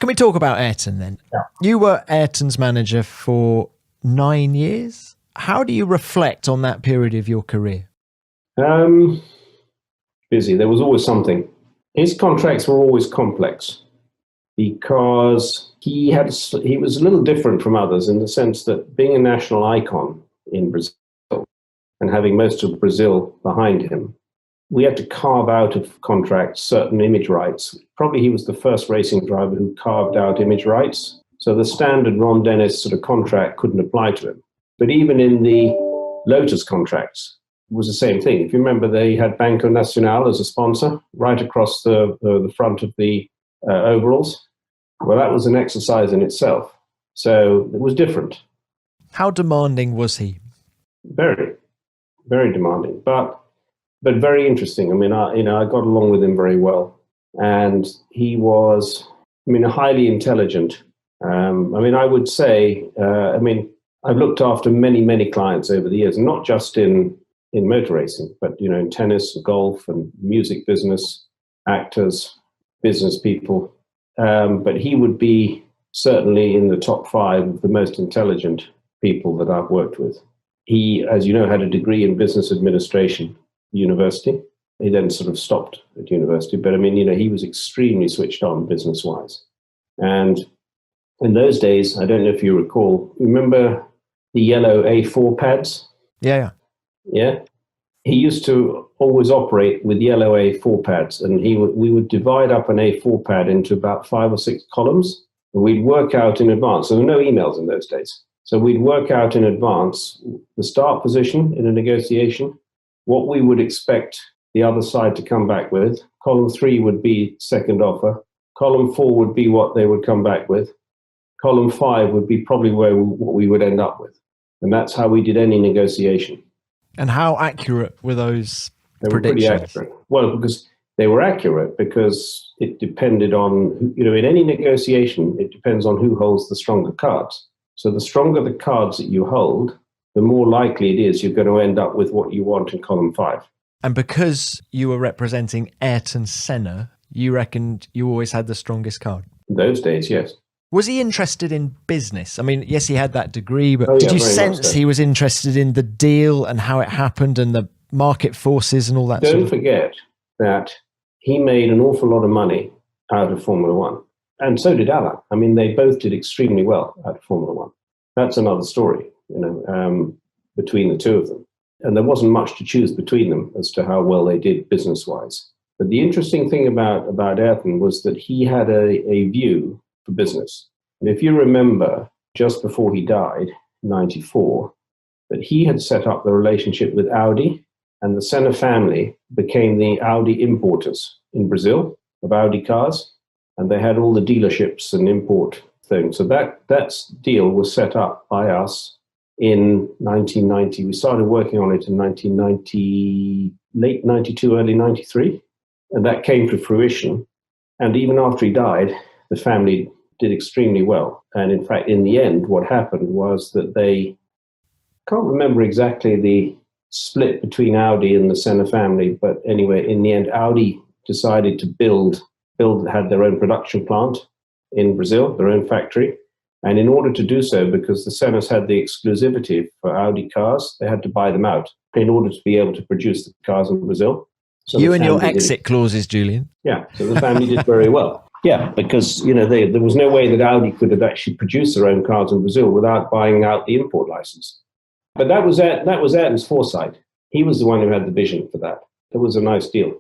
Can we talk about Ayrton then? Yeah. You were Ayrton's manager for 9 years. How do you reflect on that period of your career? Busy. There was always something. His contracts were always complex because he was a little different from others in the sense that being a national icon in Brazil and having most of Brazil behind him, we had to carve out of contracts certain image rights. Probably he was the first racing driver who carved out image rights. So the standard Ron Dennis sort of contract couldn't apply to him. But even in the Lotus contracts, it was the same thing. If you remember, they had Banco Nacional as a sponsor right across the front of the overalls. Well, that was an exercise in itself. So it was different. How demanding was he? Very, very demanding, but very interesting. I mean, I got along with him very well, and he was, highly intelligent. I would say, I've looked after many clients over the years, and not just in motor racing, but in tennis, golf, and music business, actors, business people. But he would be certainly in the top 5 of the most intelligent people that I've worked with. He, as you know, had a degree in business administration, university. He then sort of stopped at university, but he was extremely switched on business-wise. And in those days, I don't know if you recall, remember the yellow A4 pads? Yeah. Yeah. He used to always operate with yellow A4 pads, and we would divide up an A4 pad into about 5 or 6 columns, and we'd work out in advance. There were no emails in those days. So we'd work out in advance the start position in a negotiation, what we would expect the other side to come back with. Column 3 would be second offer. Column 4 would be what they would come back with. Column 5 would be probably what we would end up with. And that's how we did any negotiation. And how accurate were those They were predictions? pretty accurate. Well, because they were accurate because it depended on, in any negotiation, it depends on who holds the stronger cards. So the stronger the cards that you hold, the more likely it is you're going to end up with what you want in column 5. And because you were representing Ayrton Senna, you reckoned you always had the strongest card? In those days, yes. Was he interested in business? Yes, he had that degree, but Oh, did yeah, you very much sense so. he was interested in the deal and how it happened and the market forces and all that Don't sort of? forget that he made an awful lot of money out of Formula One. And so did Alan. They both did extremely well out of Formula One. That's another story, between the two of them. And there wasn't much to choose between them as to how well they did business-wise. But the interesting thing about Ayrton was that he had a view for business. And if you remember, just before he died, in 1994, that he had set up the relationship with Audi, and the Senna family became the Audi importers in Brazil of Audi cars. And they had all the dealerships and import things. So that deal was set up by us in 1990. We started working on it in 1990, late 92, early 93. And that came to fruition. And even after he died, the family did extremely well. And in fact, in the end, what happened was that they, can't remember exactly the split between Audi and the Senna family, but anyway, in the end, Audi decided to had their own production plant in Brazil, their own factory. And in order to do so, because the Sennas had the exclusivity for Audi cars, they had to buy them out in order to be able to produce the cars in Brazil. So you and your exit clauses, Julian. Yeah, so the family did very well. Yeah, because there was no way that Audi could have actually produced their own cars in Brazil without buying out the import license. But that was Ayrton's foresight. He was the one who had the vision for that. It was a nice deal.